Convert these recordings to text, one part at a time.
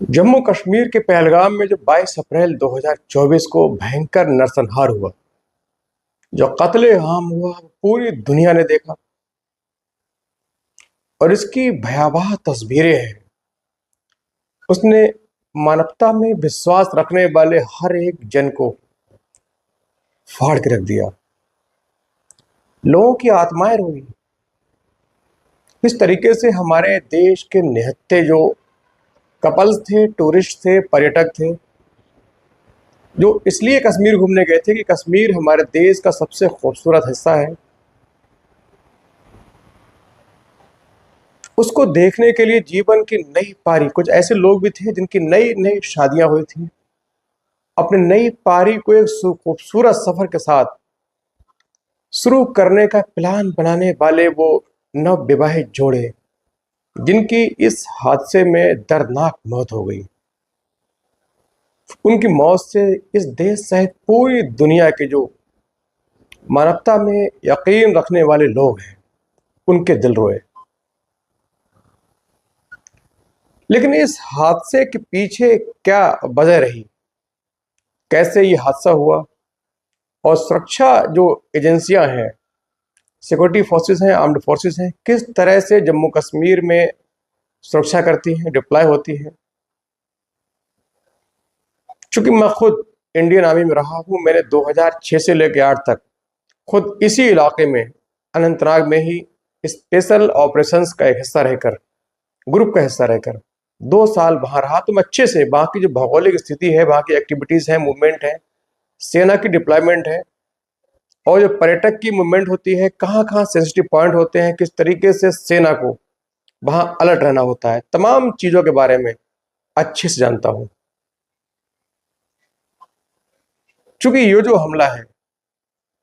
जम्मू कश्मीर के पहलगाम में जो 22 अप्रैल 2024 को भयंकर नरसंहार हुआ, जो कत्ले आम हुआ, वो पूरी दुनिया ने देखा और इसकी भयावह तस्वीरें हैं। उसने मानवता में विश्वास रखने वाले हर एक जन को फाड़ के रख दिया। लोगों की आत्माएं रोई। इस तरीके से हमारे देश के निहत्थे जो कपल्स थे, टूरिस्ट थे, पर्यटक थे, जो इसलिए कश्मीर घूमने गए थे कि कश्मीर हमारे देश का सबसे खूबसूरत हिस्सा है, उसको देखने के लिए जीवन की नई पारी, कुछ ऐसे लोग भी थे जिनकी नई नई शादियां हुई थी, अपनी नई पारी को एक खूबसूरत सफर के साथ शुरू करने का प्लान बनाने वाले वो नव विवाहित जोड़े जिनकी इस हादसे में दर्दनाक मौत हो गई। उनकी मौत से इस देश सहित पूरी दुनिया के जो मानवता में यकीन रखने वाले लोग हैं, उनके दिल रोए। लेकिन इस हादसे के पीछे क्या वजह रही, कैसे ये हादसा हुआ, और सुरक्षा जो एजेंसियां हैं, सिक्योरिटी फोर्सेस हैं, आर्म्ड फोर्सेस हैं, किस तरह से जम्मू कश्मीर में सुरक्षा करती हैं, डिप्लॉय होती हैं। चूंकि मैं खुद इंडियन आर्मी में रहा हूं, मैंने 2006 से लेकर 8 तक खुद इसी इलाके में, अनंतनाग में ही स्पेशल ऑपरेशंस का एक हिस्सा रहकर, ग्रुप का हिस्सा रहकर 2 साल वहां रहा। तो मैं अच्छे से वहां की जो भौगोलिक स्थिति है, वहां की एक्टिविटीज है, मूवमेंट है, सेना की डिप्लॉयमेंट है, और जो पर्यटक की मूवमेंट होती है, कहाँ कहाँ सेंसिटिव पॉइंट होते हैं, किस तरीके से सेना को वहां अलर्ट रहना होता है, तमाम चीजों के बारे में अच्छे से जानता हूं। चूंकि ये जो हमला है,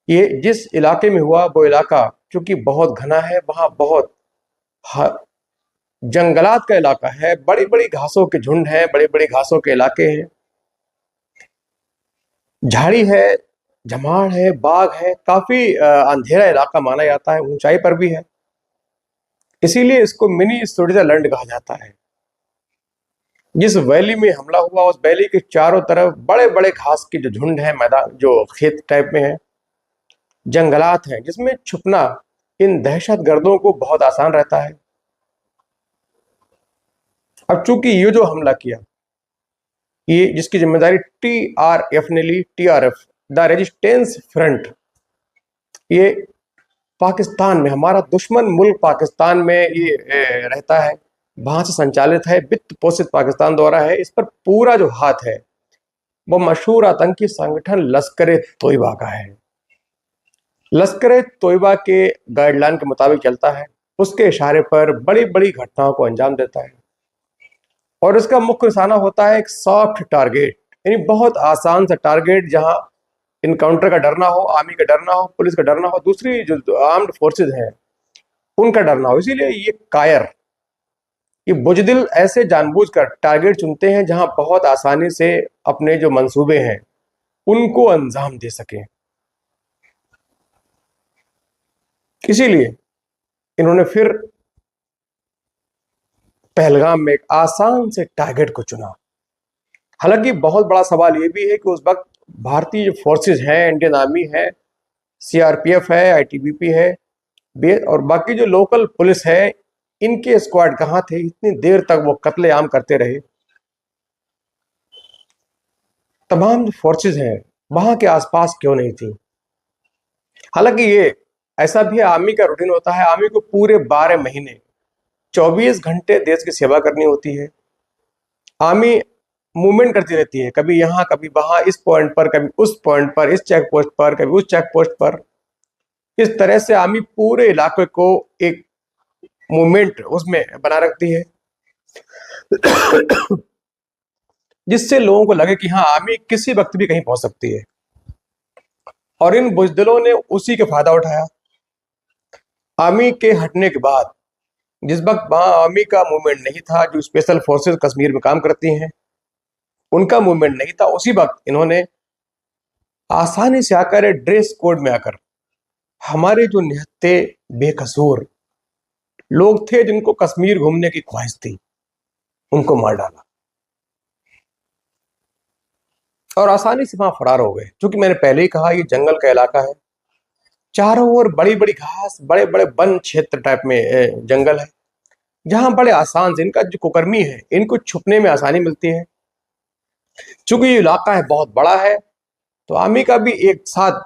ये जिस इलाके में हुआ, वो इलाका चूंकि बहुत घना है, वहां बहुत जंगलात का इलाका है, बड़ी बड़ी घासों के झुंड है, बड़े बड़े घासों के इलाके हैं, झाड़ी है, झमाड़ है, बाग है, काफी अंधेरा इलाका माना जाता है, ऊंचाई पर भी है। इसीलिए इसको मिनी स्विट्जरलैंड कहा जाता है। जिस वैली में हमला हुआ, उस वैली के चारों तरफ बड़े बड़े घास के जो झुंड है, मैदान जो खेत टाइप में है, जंगलात हैं, जिसमें छुपना इन दहशतगर्दों को बहुत आसान रहता है। अब चूंकि ये जो हमला किया, ये जिसकी जिम्मेदारी टीआरएफ ने ली, टीआरएफ द रेजिस्टेंस फ्रंट, ये पाकिस्तान में, हमारा दुश्मन मुल्क पाकिस्तान में ये रहता है, वहां से संचालित है, वित्त पोषित पाकिस्तान द्वारा है। इस पर पूरा जो हाथ है, वो मशहूर आतंकी संगठन लश्कर तोयबा का है। लश्कर तोयबा के गाइडलाइन के मुताबिक चलता है, उसके इशारे पर बड़ी बड़ी घटनाओं को अंजाम देता है, और इसका मुख्य निशाना होता है एक सॉफ्ट टारगेट, यानी बहुत आसान सा टारगेट, जहां इनकाउंटर का डर ना हो, आर्मी का डर ना हो, पुलिस का डर ना हो, दूसरी जो आर्म्ड फोर्सेज हैं उनका डर ना हो। इसीलिए ये कायर, ये बुजदिल ऐसे जानबूझकर टारगेट चुनते हैं जहां बहुत आसानी से अपने जो मंसूबे हैं उनको अंजाम दे सकें। इसीलिए इन्होंने फिर पहलगाम में एक आसान से टारगेट को चुना। हालांकि बहुत बड़ा सवाल ये भी है कि उस वक्त भारतीय जो फोर्सेज हैं, इंडियन आर्मी है, सीआरपीएफ है, आईटीबीपी है, और बाकी जो लोकल पुलिस है, इनके स्क्वाड कहाँ थे, इतनी देर तक वो कत्लेआम करते रहे। तमाम जो फोर्सेज हैं वहां के आसपास क्यों नहीं थी। हालांकि ये ऐसा भी आर्मी का रूटीन होता है, आर्मी को पूरे 12 महीने 24 घंटे देश की सेवा करनी होती है। आर्मी मूवमेंट करती रहती है, कभी यहाँ कभी वहां, इस पॉइंट पर कभी उस पॉइंट पर, इस चेक पोस्ट पर कभी उस चेक पोस्ट पर। इस तरह से आर्मी पूरे इलाके को एक मूवमेंट उसमें बना रखती है, जिससे लोगों को लगे कि हाँ, आर्मी किसी वक्त भी कहीं पहुंच सकती है। और इन बुजदिलों ने उसी का फायदा उठाया। आर्मी के हटने के बाद, जिस वक्त वहां आर्मी का मूवमेंट नहीं था, जो स्पेशल फोर्सेस कश्मीर में काम करती हैं उनका मूवमेंट नहीं था, उसी वक्त इन्होंने आसानी से आकर ड्रेस कोड में आकर हमारे जो निहत्थे बेकसूर लोग थे, जिनको कश्मीर घूमने की ख्वाहिश थी, उनको मार डाला। और आसानी से वहां फरार हो गए। क्योंकि मैंने पहले ही कहा, ये जंगल का इलाका है, चारों ओर बड़ी बड़ी घास, बड़े बड़े वन क्षेत्र टाइप में जंगल है, जहां बड़े आसान से इनका जो कुकर्मी है, इनको छुपने में आसानी मिलती है। चूंकि ये इलाका है बहुत बड़ा है, तो आर्मी का भी एक साथ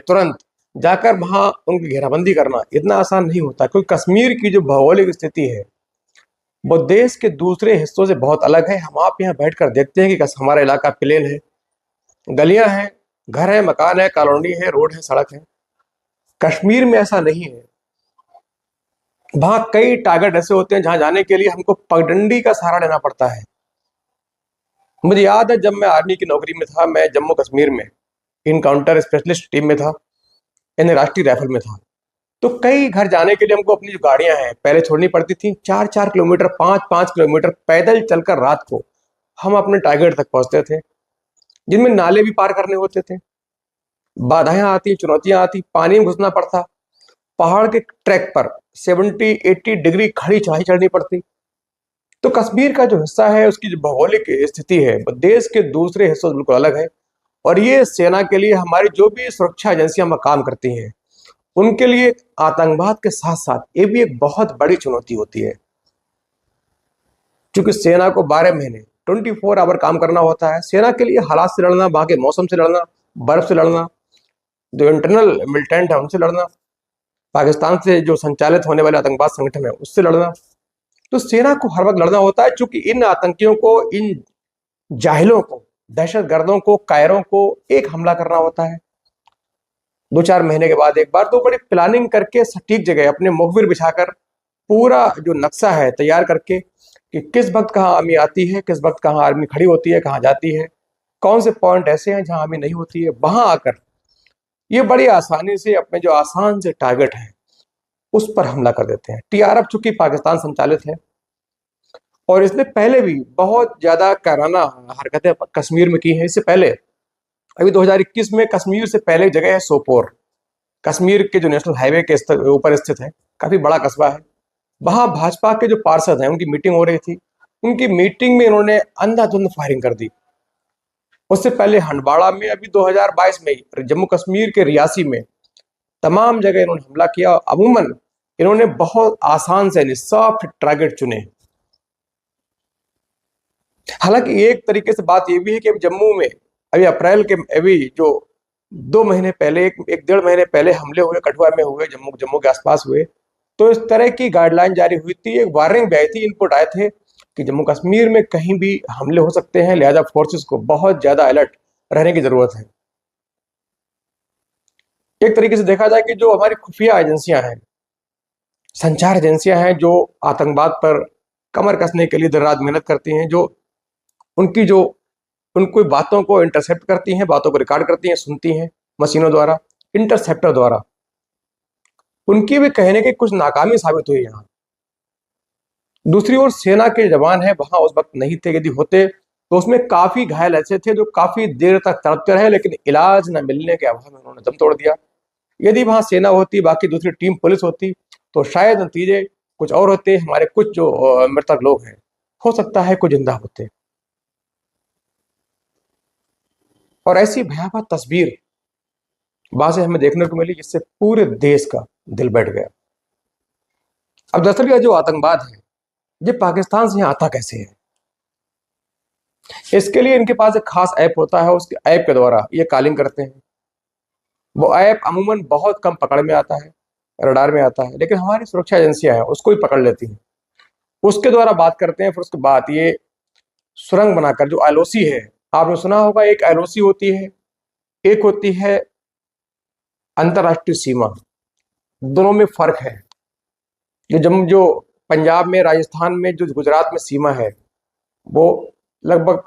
तुरंत जाकर वहां उनकी घेराबंदी करना इतना आसान नहीं होता। क्योंकि कश्मीर की जो भौगोलिक स्थिति है वो देश के दूसरे हिस्सों से बहुत अलग है। हम आप यहाँ बैठकर देखते हैं कि हमारा इलाका प्लेन है, गलियां हैं, घर है, मकान है, कॉलोनी है, रोड है, सड़क है। कश्मीर में ऐसा नहीं है। वहां कई टारगेट ऐसे होते हैं जहां जाने के लिए हमको पगडंडी का सहारा लेना पड़ता है। मुझे याद है, जब मैं आर्मी की नौकरी में था, मैं जम्मू कश्मीर में इनकाउंटर स्पेशलिस्ट टीम में था, यानी राष्ट्रीय राइफल में था। तो कई घर जाने के लिए हमको अपनी जो गाड़ियां हैं पहले छोड़नी पड़ती थी। 4-4 किलोमीटर, 5-5 किलोमीटर पैदल चलकर रात को हम अपने टारगेट तक पहुंचते थे, जिनमें नाले भी पार करने होते थे। बाधाएं आती, चुनौतियां आती, पानी में घुसना पड़ता, पहाड़ के ट्रैक पर 70-80 डिग्री खड़ी चढ़ाई चढ़नी पड़ती। तो कश्मीर का जो हिस्सा है, उसकी जो भौगोलिक स्थिति है वो देश के दूसरे हिस्सों से बिल्कुल अलग है। और ये सेना के लिए, हमारी जो भी सुरक्षा एजेंसियां वहां काम करती हैं, उनके लिए आतंकवाद के साथ साथ ये भी एक बहुत बड़ी चुनौती होती है। क्योंकि सेना को 12 महीने 24 आवर काम करना होता है। सेना के लिए हालात से लड़ना, वहां के मौसम से लड़ना, बर्फ से लड़ना, जो इंटरनल मिलिटेंट है उनसे लड़ना, पाकिस्तान से जो संचालित होने वाले आतंकवाद संगठन है उससे लड़ना। तो सेना को हर वक्त लड़ना होता है, चूंकि इन आतंकियों को, इन जाहिलों को, दहशतगर्दों को, कायरों को एक हमला करना होता है 2-4 महीने के बाद एक बार। तो बड़ी प्लानिंग करके सटीक जगह अपने मुखबिर बिछाकर पूरा जो नक्शा है तैयार करके कि किस वक्त कहाँ आर्मी आती है, किस वक्त कहाँ आर्मी खड़ी होती है, कहाँ जाती है, कौन से पॉइंट ऐसे हैं जहां आर्मी नहीं होती है, वहां आकर ये बड़ी आसानी से अपने जो आसान से टारगेट है उस पर हमला कर देते हैं। टीआरएफ चूंकि पाकिस्तान संचालित है और इसने पहले भी बहुत ज्यादा कायराना हरकतें कश्मीर में की हैं। इससे पहले अभी 2021 में कश्मीर से पहले एक जगह है सोपोर, कश्मीर के जो नेशनल हाईवे के ऊपर स्थित है, काफी बड़ा कस्बा है। वहां भाजपा के जो पार्षद हैं उनकी मीटिंग हो रही थी। उनकी मीटिंग में इन्होंने अंधाधुंध फायरिंग कर दी। उससे पहले हंडवाड़ा में अभी 2022 में ही जम्मू कश्मीर के रियासी में तमाम जगह इन्होंने हमला किया। अमूमन इन्होंने बहुत आसान से सॉफ्ट टारगेट चुने। हालांकि एक तरीके से बात यह भी है कि अभी जम्मू में अभी अप्रैल के अभी जो 2 महीने पहले, एक 1.5 महीने पहले हमले हुए, कठुआ में हुए, जम्मू के आसपास हुए, तो इस तरह की गाइडलाइन जारी हुई थी, एक वार्निंग भी आई थी, इनपुट आए थे कि जम्मू कश्मीर में कहीं भी हमले हो सकते हैं, लिहाजा फोर्सेस को बहुत ज्यादा अलर्ट रहने की जरूरत है। एक तरीके से देखा जाए कि जो हमारी खुफिया एजेंसियां हैं, संचार एजेंसियां हैं, जो आतंकवाद पर कमर कसने के लिए दिन रात मेहनत करती हैं, जो उनकी जो उनको बातों को इंटरसेप्ट करती हैं, बातों को रिकॉर्ड करती हैं, सुनती हैं मशीनों द्वारा, इंटरसेप्टर द्वारा, उनकी भी कहने की कुछ नाकामी साबित हुई यहाँ। दूसरी ओर सेना के जवान हैं, वहां उस वक्त नहीं थे, यदि होते तो उसमें काफी घायल ऐसे थे जो काफी देर तक तड़पते रहे, लेकिन इलाज न मिलने के अभाव में उन्होंने दम तोड़ दिया। यदि वहां सेना होती, बाकी दूसरी टीम पुलिस होती, तो शायद नतीजे कुछ और होते। हमारे कुछ जो मृतक लोग हैं, हो सकता है कुछ जिंदा होते। और ऐसी भयावह तस्वीर वहां से हमें देखने को मिली जिससे पूरे देश का दिल बैठ गया। अब दरअसल यह जो आतंकवाद है, ये पाकिस्तान से यहाँ आता कैसे है? इसके लिए इनके पास एक खास ऐप होता है, उसके ऐप के द्वारा ये कॉलिंग करते हैं। वो ऐप अमूमन बहुत कम पकड़ में आता है, रडार में आता है, लेकिन हमारी सुरक्षा एजेंसियां हैं उसको भी पकड़ लेती हैं। उसके द्वारा बात करते हैं, फिर उसके बाद ये सुरंग बनाकर, जो एलओसी है, आपने सुना होगा, एक एलओसी होती है, एक होती है अंतरराष्ट्रीय सीमा। दोनों में फर्क है। जो पंजाब में, राजस्थान में, जो गुजरात में सीमा है, वो लगभग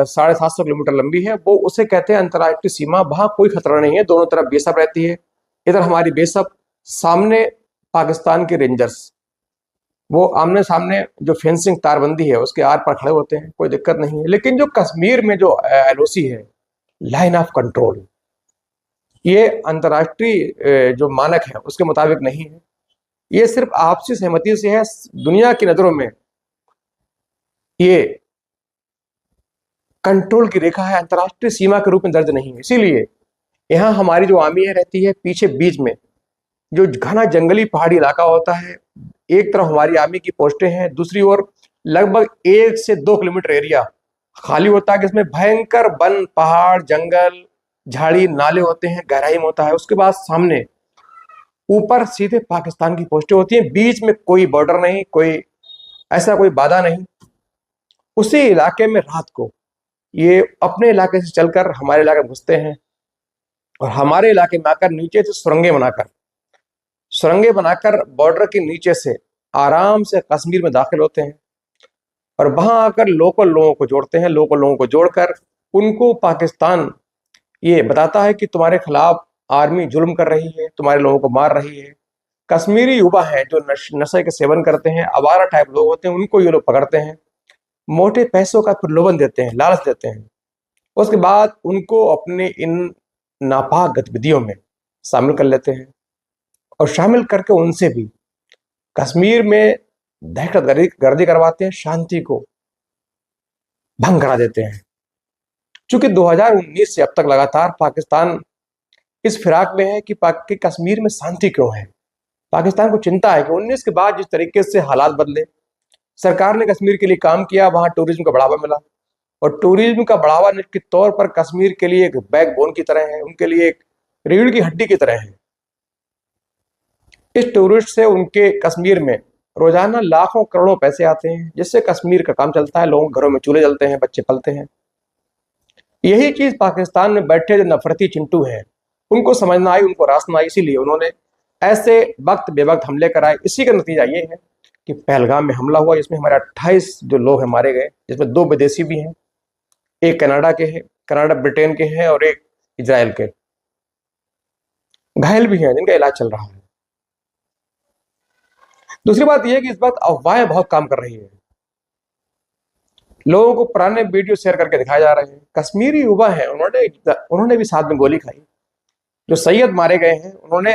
750 किलोमीटर लंबी है। वो उसे कहते हैं अंतरराष्ट्रीय सीमा। वहां कोई खतरा नहीं है, दोनों तरफ बेसब रहती है। इधर हमारी बेसब, सामने पाकिस्तान के रेंजर्स, वो आमने सामने जो फेंसिंग तारबंदी है उसके आर पर खड़े होते हैं, कोई दिक्कत नहीं है। लेकिन जो कश्मीर में जो एलओसी है, लाइन ऑफ कंट्रोल, ये अंतरराष्ट्रीय जो मानक है उसके मुताबिक नहीं है। ये सिर्फ आपसी सहमति से है। दुनिया की नजरों में ये कंट्रोल की रेखा है, अंतर्राष्ट्रीय सीमा के रूप में दर्ज नहीं है। इसीलिए यहाँ हमारी जो आर्मी है रहती है पीछे बीच में, जो घना जंगली पहाड़ी इलाका होता है। एक तरफ हमारी आर्मी की पोस्टें हैं, दूसरी ओर लगभग 1 से 2 किलोमीटर एरिया खाली होता है, जिसमें भयंकर वन, पहाड़, जंगल, झाड़ी, नाले होते हैं, गहराई में होता है। उसके बाद सामने ऊपर सीधे पाकिस्तान की पोस्टें होती हैं, बीच में कोई बॉर्डर नहीं, कोई ऐसा कोई बाधा नहीं। उसी इलाके में रात को ये अपने इलाके से चलकर हमारे इलाके में घुसते हैं और हमारे इलाके में आकर नीचे से सुरंगें बनाकर बॉर्डर के नीचे से आराम से कश्मीर में दाखिल होते हैं और वहां आकर लोकल लोगों को जोड़ते हैं। लोकल लोगों को जोड़कर उनको पाकिस्तान ये बताता है कि तुम्हारे खिलाफ आर्मी जुल्म कर रही है, तुम्हारे लोगों को मार रही है। कश्मीरी युवा हैं जो नशे के सेवन करते हैं, आवारा टाइप लोग होते हैं, उनको ये लोग पकड़ते हैं, मोटे पैसों का प्रलोभन देते हैं, लालच देते हैं। उसके बाद उनको अपने इन नापाक गतिविधियों में शामिल कर लेते हैं और शामिल करके उनसे भी कश्मीर में दहशत गर्दी करवाते हैं, शांति को भंग करा देते हैं। चूंकि 2019 से अब तक लगातार पाकिस्तान इस फिराक में है कि कश्मीर में शांति क्यों है। पाकिस्तान को चिंता है कि 19 के बाद जिस तरीके से हालात बदले, सरकार ने कश्मीर के लिए काम किया, वहां टूरिज्म का बढ़ावा मिला और टूरिज्म का बढ़ावा निश्चित तौर पर कश्मीर के लिए एक बैकबोन की तरह है, उनके लिए एक रीढ़ की हड्डी की तरह है। इस टूरिस्ट से उनके कश्मीर में रोजाना लाखों करोड़ों पैसे आते हैं, जिससे कश्मीर का काम चलता है, लोगों के घरों में चूल्हे जलते हैं, बच्चे पलते हैं। यही चीज पाकिस्तान में बैठे जो नफरती चिंटू हैं उनको समझना आई, उनको रास्ता आई, इसीलिए उन्होंने ऐसे वक्त बेवक्त हमले कराए। इसी का नतीजा ये है कि पहलगाम में हमला हुआ, जिसमें हमारे 28 जो लोग हैं मारे गए, जिसमें 2 विदेशी भी हैं, एक कनाडा के हैं, कनाडा ब्रिटेन के हैं और एक इजराइल के। घायल भी हैं जिनका इलाज चल रहा है। दूसरी बात यह है कि इस वक्त अफवाहें बहुत काम कर रही है, लोगों को पुराने वीडियो शेयर करके दिखाए जा रहे हैं। कश्मीरी युवा हैं, उन्होंने भी साथ में गोली खाई। जो सैयद मारे गए हैं, उन्होंने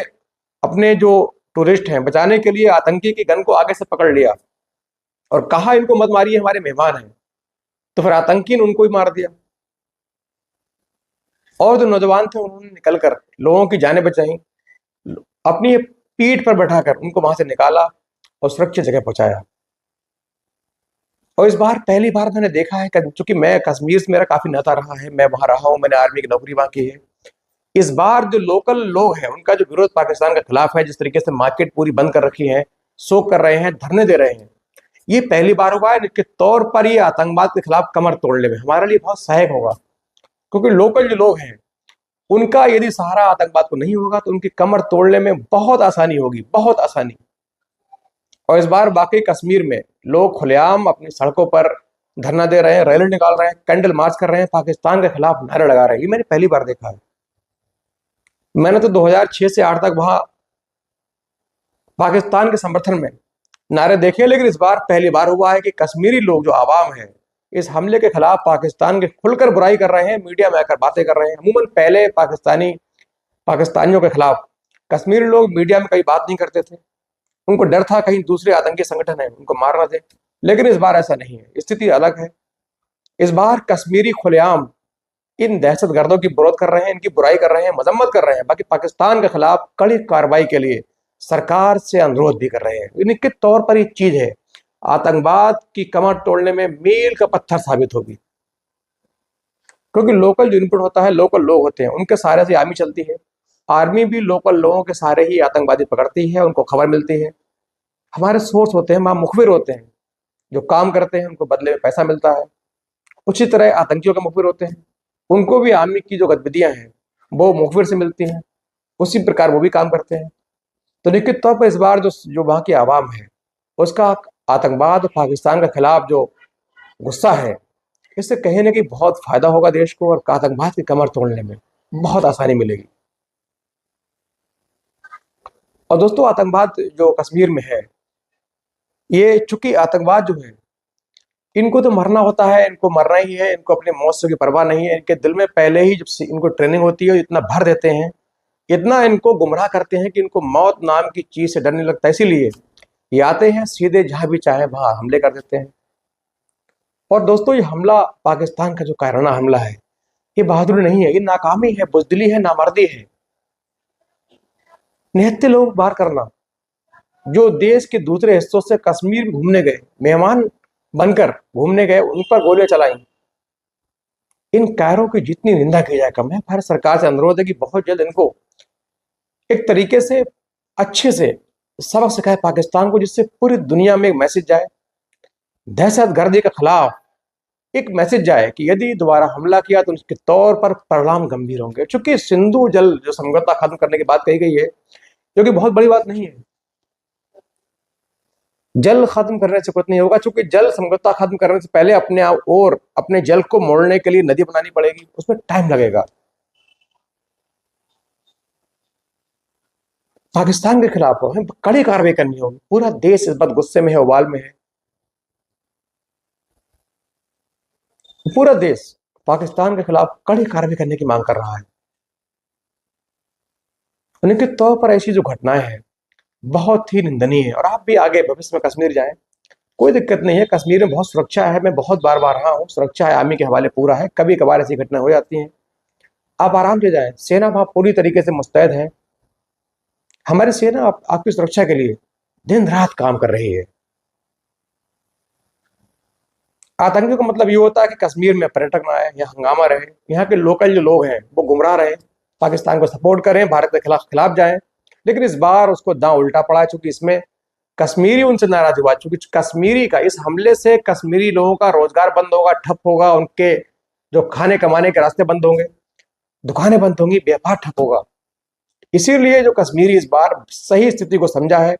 अपने जो टूरिस्ट हैं बचाने के लिए आतंकी की गन को आगे से पकड़ लिया और कहा इनको मत मारिए, हमारे मेहमान हैं। तो फिर आतंकी ने उनको ही मार दिया। और जो नौजवान थे उन्होंने निकलकर लोगों की जानें बचाई, अपनी पीठ पर बैठाकर उनको वहां से निकाला और सुरक्षित जगह पहुंचाया। और इस बार पहली बार मैंने देखा है, क्योंकि मैं कश्मीर से मेरा काफी नाता रहा है, मैं वहां रहा हूं, मैंने आर्मी की नौकरी वहां की है। इस बार जो लोकल लोग हैं उनका जो विरोध पाकिस्तान के खिलाफ है, जिस तरीके से मार्केट पूरी बंद कर रखी है, शोक कर रहे हैं, धरने दे रहे हैं, ये पहली बार हुआ है। निश्चित तौर पर ये आतंकवाद के खिलाफ कमर तोड़ने में हमारे लिए बहुत सहायक होगा, क्योंकि लोकल जो लोग हैं उनका यदि सहारा आतंकवाद को नहीं होगा तो उनकी कमर तोड़ने में बहुत आसानी होगी, बहुत आसानी। और इस बार वाकई कश्मीर में लोग खुलेआम अपनी सड़कों पर धरना दे रहे हैं, रैली निकाल रहे हैं, कैंडल मार्च कर रहे हैं, पाकिस्तान के खिलाफ नारे लगा रहे हैं। ये मैंने पहली बार देखा है। मैंने तो 2006 से 8 तक वहां पाकिस्तान के समर्थन में नारे देखे, लेकिन इस बार पहली बार हुआ है कि कश्मीरी लोग जो आवाम है इस हमले के खिलाफ पाकिस्तान के खुलकर बुराई कर रहे हैं, मीडिया में आकर बातें कर रहे हैं। अमूमन पहले पाकिस्तानियों के खिलाफ कश्मीरी लोग मीडिया में कई बात नहीं करते थे, उनको डर था कहीं दूसरे आतंकी संगठन है उनको मार ना दे। लेकिन इस बार ऐसा नहीं है, स्थिति अलग है। इस बार कश्मीरी खुलेआम इन दहशतगर्दों की विरोध कर रहे हैं, इनकी बुराई कर रहे हैं, मजम्मत कर रहे हैं, बाकी पाकिस्तान के खिलाफ कड़ी कार्रवाई के लिए सरकार से अनुरोध भी कर रहे हैं। निश्चित तौर पर एक चीज है, आतंकवाद की कमर तोड़ने में मील का पत्थर साबित होगी, क्योंकि लोकल जो इनपुट होता है, लोकल लोग होते हैं, उनके सहारे से आर्मी चलती है। आर्मी भी लोकल लोगों के सहारे ही आतंकवादी पकड़ती है, उनको खबर मिलती है। हमारे सोर्स होते हैं, वहां मुखबिर होते हैं, जो काम करते हैं उनको बदले में पैसा मिलता है। उसी तरह आतंकियों के मुखबिर होते हैं, उनको भी आर्मी की जो गतिविधियां हैं वो मुखबिर से मिलती हैं, उसी प्रकार वो भी काम करते हैं। तो निश्चित तौर पर इस बार जो वहां की आवाम है उसका आतंकवाद और पाकिस्तान के खिलाफ जो गुस्सा है, इससे कहीं ना कहीं बहुत फायदा होगा देश को और आतंकवाद की कमर तोड़ने में बहुत आसानी मिलेगी। और दोस्तों, आतंकवाद जो कश्मीर में है, ये चूंकि आतंकवाद जो है, इनको तो मरना होता है, इनको मरना ही है, इनको अपने मौत से कोई परवाह नहीं है। इनके दिल में पहले ही जब से इनको ट्रेनिंग होती है इतना भर देते हैं, इतना इनको गुमराह करते हैं कि इनको मौत नाम की चीज से डर नहीं लगता। इसीलिए ये आते हैं सीधे जहां भी चाहे वहां हमले कर देते हैं। और दोस्तों ये हमला पाकिस्तान का जो कायराना हमला है, ये बहादुरी नहीं है, ये नाकामी है, बुजदिली है, नामर्दी है। निहत्थे लोग बाहर करना, जो देश के दूसरे हिस्सों से कश्मीर घूमने गए, मेहमान बनकर घूमने गए, उन पर गोलियां चलाई। इन कायरों की जितनी निंदा की जाए कम है। भारत सरकार से अनुरोध है कि बहुत जल्द इनको एक तरीके से अच्छे से सबक सिखाए पाकिस्तान को, जिससे पूरी दुनिया में एक मैसेज जाए, दहशतगर्दी के खिलाफ एक मैसेज जाए कि यदि दोबारा हमला किया तो उसके तौर पर परिणाम गंभीर होंगे। चूंकि सिंधु जल जो समझौता खत्म करने की बात कही गई है, जो कि बहुत बड़ी बात नहीं है, जल खत्म करने से कुछ नहीं होगा। चूंकि जल समझौता खत्म करने से पहले अपने आप और अपने जल को मोड़ने के लिए नदी बनानी पड़ेगी, उसमें टाइम लगेगा। पाकिस्तान के खिलाफ हमें कड़ी कार्रवाई करनी होगी। पूरा देश इस बात गुस्से में है, उबाल में है। पूरा देश पाकिस्तान के खिलाफ कड़ी कार्रवाई करने की मांग कर रहा है। उनके तौर पर ऐसी जो घटनाएं हैं बहुत ही निंदनीय है। और आप भी आगे भविष्य में कश्मीर जाएं, कोई दिक्कत नहीं है। कश्मीर में बहुत सुरक्षा है, मैं बहुत बार बार रहा हूँ, सुरक्षा है, आर्मी के हवाले पूरा है। कभी कभार ऐसी घटनाएं हो जाती हैं, आप आराम से जाएं। सेना वहां पूरी तरीके से मुस्तैद है। हमारी सेना आपकी सुरक्षा के लिए दिन रात काम कर रही है। आतंकियों का मतलब ये होता है कि कश्मीर में पर्यटक ना आए, यहाँ हंगामा रहे, यहाँ के लोकल जो लोग हैं वो गुमराह रहे, पाकिस्तान को सपोर्ट करें, भारत के खिलाफ खिलाफ जाएं। लेकिन इस बार उसको दांव उल्टा पड़ा है, चूंकि इसमें कश्मीरी उनसे नाराज हुआ। चूंकि कश्मीरी का इस हमले से कश्मीरी लोगों का रोजगार बंद होगा, ठप होगा, उनके जो खाने कमाने के रास्ते बंद होंगे, दुकानें बंद होंगी, व्यापार ठप होगा। इसीलिए जो कश्मीरी इस बार सही स्थिति को समझा है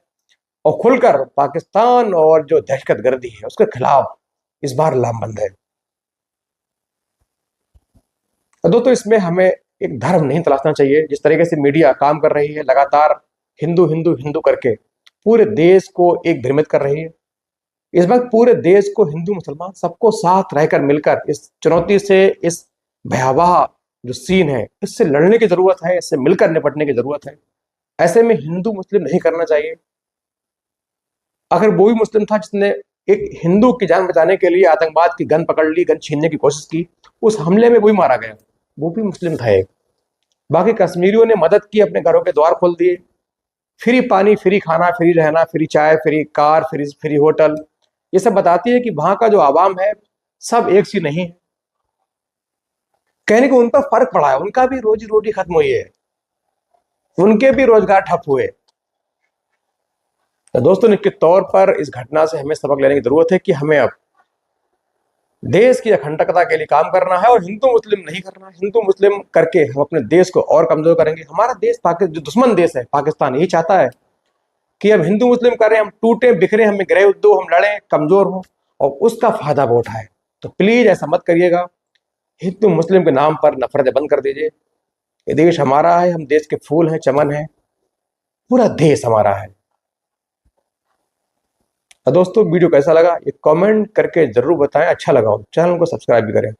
और खुलकर पाकिस्तान और जो दहशतगर्दी है उसके खिलाफ इस बार लामबंद है। और दोस्तों इसमें हमें एक धर्म नहीं तलाशना चाहिए। जिस तरीके से मीडिया काम कर रही है, लगातार हिंदू हिंदू हिंदू करके पूरे देश को एक भ्रमित कर रही है। इस वक्त पूरे देश को हिंदू मुसलमान सबको साथ रहकर मिलकर इस चुनौती से, इस भयावह जो सीन है, इससे लड़ने की जरूरत है, इससे मिलकर निपटने की जरूरत है। ऐसे में हिंदू मुस्लिम नहीं करना चाहिए। अगर वो भी मुस्लिम था जिसने एक हिंदू की जान बचाने के लिए आतंकवाद की गन पकड़ ली, गन छीनने की कोशिश की, उस हमले में वही मारा गया, वो भी मुस्लिम था एक। बाकी कश्मीरियों ने मदद की, अपने घरों के द्वार खोल दिए, फ्री पानी, फ्री खाना, फ्री रहना, फ्री चाय, free car, free free hotel. ये सब बताती है कि वहां का जो आवाम है सब एक सी नहीं है। कहने को उन पर फर्क पड़ा है, उनका भी रोजी रोटी खत्म हुई है, उनके भी रोजगार ठप हुए। तो दोस्तों निश्चित तौर पर इस घटना से हमें सबक लेने की जरूरत है कि हमें अब देश की अखंडता के लिए काम करना है और हिंदू मुस्लिम नहीं करना। हिंदू मुस्लिम करके हम अपने देश को और कमजोर करेंगे। हमारा देश पाकिस्तान जो दुश्मन देश है पाकिस्तान, यही चाहता है कि हम हिंदू मुस्लिम करें, हम टूटे बिखरे, हमें गृह उद्योग, हम लड़ें, कमजोर हों और उसका फायदा वो उठाए। तो प्लीज ऐसा मत करिएगा। हिंदू मुस्लिम के नाम पर नफरतें बंद कर दीजिए। ये देश हमारा है, हम देश के फूल हैं, चमन है, पूरा देश हमारा है। तो दोस्तों वीडियो कैसा लगा ये कमेंट करके जरूर बताएं। अच्छा लगा हो चैनल को सब्सक्राइब भी करें।